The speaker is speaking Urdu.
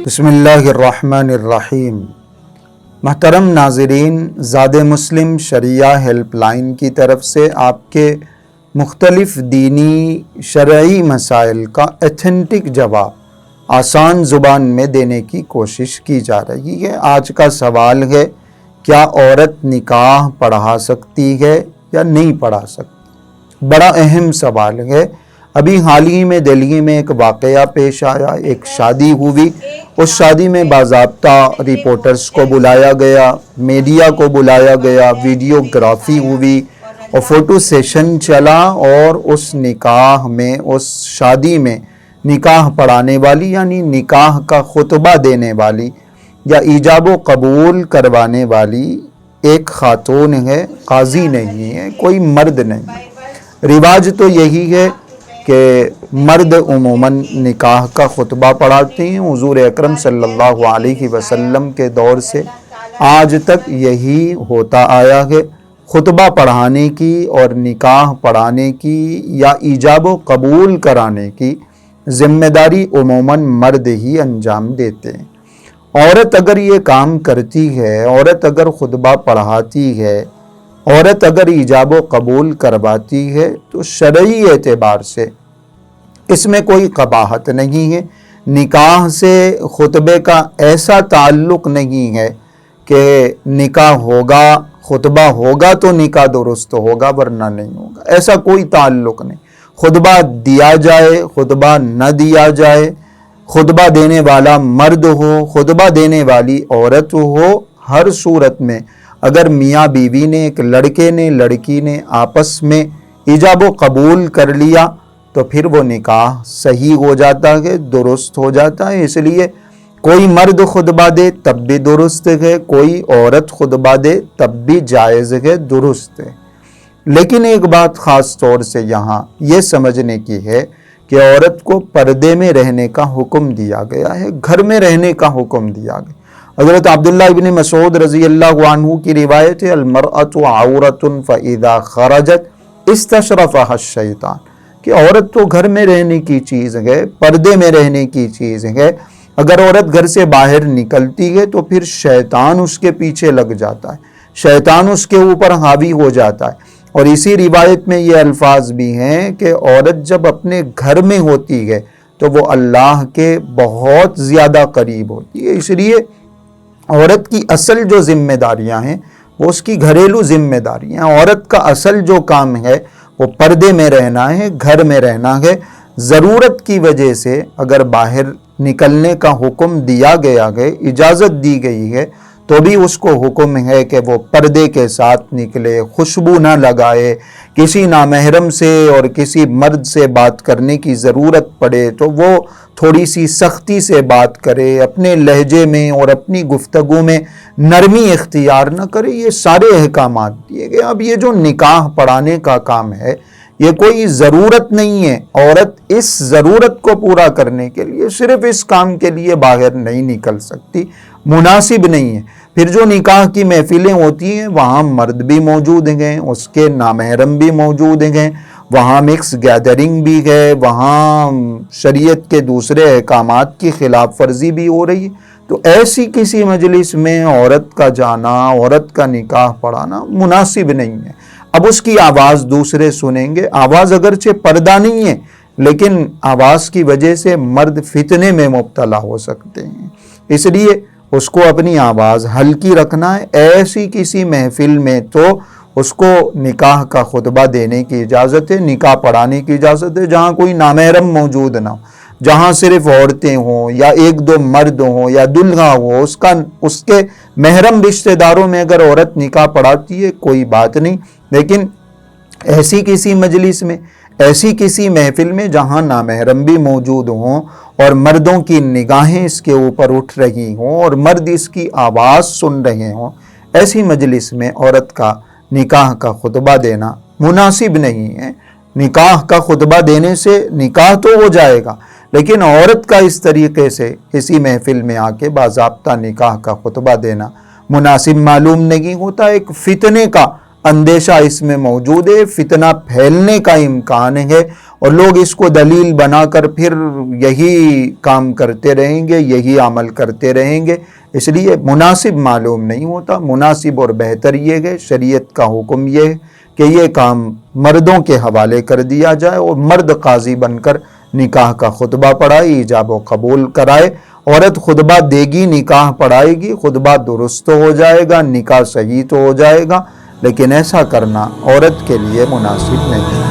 بسم اللہ الرحمن الرحیم۔ محترم ناظرین، زاد مسلم شریعہ ہیلپ لائن کی طرف سے آپ کے مختلف دینی شرعی مسائل کا ایتھنٹک جواب آسان زبان میں دینے کی کوشش کی جا رہی ہے۔ آج کا سوال ہے، کیا عورت نکاح پڑھا سکتی ہے یا نہیں پڑھا سکتی؟ بڑا اہم سوال ہے۔ ابھی حال ہی میں دہلی میں ایک واقعہ پیش آیا، ایک شادی ہوئی، اس شادی میں باضابطہ رپورٹرز کو بلایا گیا، میڈیا کو بلایا گیا، ویڈیوگرافی ہوئی اور فوٹو سیشن چلا، اور اس نکاح میں، اس شادی میں نکاح پڑھانے والی یعنی نکاح کا خطبہ دینے والی یا ایجاب و قبول کروانے والی ایک خاتون ہے، قاضی نہیں ہے، کوئی مرد نہیں۔ رواج تو یہی ہے کہ مرد عموماً نکاح کا خطبہ پڑھاتے ہیں۔ حضور اکرم صلی اللہ علیہ وسلم کے دور سے آج تک یہی ہوتا آیا ہے۔ خطبہ پڑھانے کی اور نکاح پڑھانے کی یا ایجاب و قبول کرانے کی ذمہ داری عموماً مرد ہی انجام دیتے ہیں۔ عورت اگر یہ کام کرتی ہے، عورت اگر خطبہ پڑھاتی ہے، عورت اگر ایجاب و قبول کرواتی ہے تو شرعی اعتبار سے اس میں کوئی قباحت نہیں ہے۔ نکاح سے خطبے کا ایسا تعلق نہیں ہے کہ نکاح ہوگا، خطبہ ہوگا تو نکاح درست ہوگا ورنہ نہیں ہوگا، ایسا کوئی تعلق نہیں۔ خطبہ دیا جائے، خطبہ نہ دیا جائے، خطبہ دینے والا مرد ہو، خطبہ دینے والی عورت ہو، ہر صورت میں اگر میاں بیوی نے، ایک لڑکے نے لڑکی نے آپس میں ایجاب و قبول کر لیا تو پھر وہ نکاح صحیح ہو جاتا ہے، درست ہو جاتا ہے۔ اس لیے کوئی مرد خطبہ دے تب بھی درست ہے، کوئی عورت خطبہ دے تب بھی جائز ہے، درست ہے۔ لیکن ایک بات خاص طور سے یہاں یہ سمجھنے کی ہے کہ عورت کو پردے میں رہنے کا حکم دیا گیا ہے، گھر میں رہنے کا حکم دیا گیا۔ حضرت عبداللہ ابن مسعود رضی اللہ عنہ کی روایت ہے، المرأۃ عورۃ فاذا خرجت استشرفها الشیطان، کہ عورت تو گھر میں رہنے کی چیز ہے، پردے میں رہنے کی چیز ہے۔ اگر عورت گھر سے باہر نکلتی ہے تو پھر شیطان اس کے پیچھے لگ جاتا ہے، شیطان اس کے اوپر حاوی ہو جاتا ہے۔ اور اسی روایت میں یہ الفاظ بھی ہیں کہ عورت جب اپنے گھر میں ہوتی ہے تو وہ اللہ کے بہت زیادہ قریب ہوتی ہے۔ اس لیے عورت کی اصل جو ذمہ داریاں ہیں وہ اس کی گھریلو ذمہ داریاں ہیں۔ عورت کا اصل جو کام ہے وہ پردے میں رہنا ہے، گھر میں رہنا ہے۔ ضرورت کی وجہ سے اگر باہر نکلنے کا حکم دیا گیا ہے، اجازت دی گئی ہے، تو بھی اس کو حکم ہے کہ وہ پردے کے ساتھ نکلے، خوشبو نہ لگائے۔ کسی نامحرم سے اور کسی مرد سے بات کرنے کی ضرورت پڑے تو وہ تھوڑی سی سختی سے بات کرے، اپنے لہجے میں اور اپنی گفتگو میں نرمی اختیار نہ کرے۔ یہ سارے احکامات دیے گئے۔ اب یہ جو نکاح پڑھانے کا کام ہے یہ کوئی ضرورت نہیں ہے، عورت اس ضرورت کو پورا کرنے کے لیے صرف اس کام کے لیے باہر نہیں نکل سکتی، مناسب نہیں ہے۔ پھر جو نکاح کی محفلیں ہوتی ہیں وہاں مرد بھی موجود ہیں، اس کے نامحرم بھی موجود ہیں، وہاں مکس گیدرنگ بھی ہے، وہاں شریعت کے دوسرے احکامات کی خلاف ورزی بھی ہو رہی ہے۔ تو ایسی کسی مجلس میں عورت کا جانا، عورت کا نکاح پڑھانا مناسب نہیں ہے۔ اب اس کی آواز دوسرے سنیں گے، آواز اگرچہ پردہ نہیں ہے لیکن آواز کی وجہ سے مرد فتنے میں مبتلا ہو سکتے ہیں۔ اس لیے اس کو اپنی آواز ہلکی رکھنا ہے۔ ایسی کسی محفل میں تو اس کو نکاح کا خطبہ دینے کی اجازت ہے، نکاح پڑھانے کی اجازت ہے، جہاں کوئی نامحرم موجود نہ ہو، جہاں صرف عورتیں ہوں یا ایک دو مرد ہوں یا دلہا ہو، اس کے محرم رشتہ داروں میں اگر عورت نکاح پڑھاتی ہے کوئی بات نہیں۔ لیکن ایسی کسی مجلس میں، ایسی کسی محفل میں جہاں نامحرم بھی موجود ہوں اور مردوں کی نگاہیں اس کے اوپر اٹھ رہی ہوں اور مرد اس کی آواز سن رہے ہوں، ایسی مجلس میں عورت کا نکاح کا خطبہ دینا مناسب نہیں ہے۔ نکاح کا خطبہ دینے سے نکاح تو ہو جائے گا لیکن عورت کا اس طریقے سے کسی محفل میں آ کے باضابطہ نکاح کا خطبہ دینا مناسب معلوم نہیں ہوتا۔ ایک فتنے کا اندیشہ اس میں موجود ہے، فتنہ پھیلنے کا امکان ہے، اور لوگ اس کو دلیل بنا کر پھر یہی کام کرتے رہیں گے، یہی عمل کرتے رہیں گے۔ اس لیے مناسب معلوم نہیں ہوتا۔ مناسب اور بہتر یہ ہے، شریعت کا حکم یہ ہے کہ یہ کام مردوں کے حوالے کر دیا جائے، اور مرد قاضی بن کر نکاح کا خطبہ پڑھائے، ایجاب و قبول کرائے۔ عورت خطبہ دے گی، نکاح پڑھائے گی، خطبہ درست ہو جائے گا، نکاح صحیح تو ہو جائے گا، لیکن ایسا کرنا عورت کے لیے مناسب نہیں۔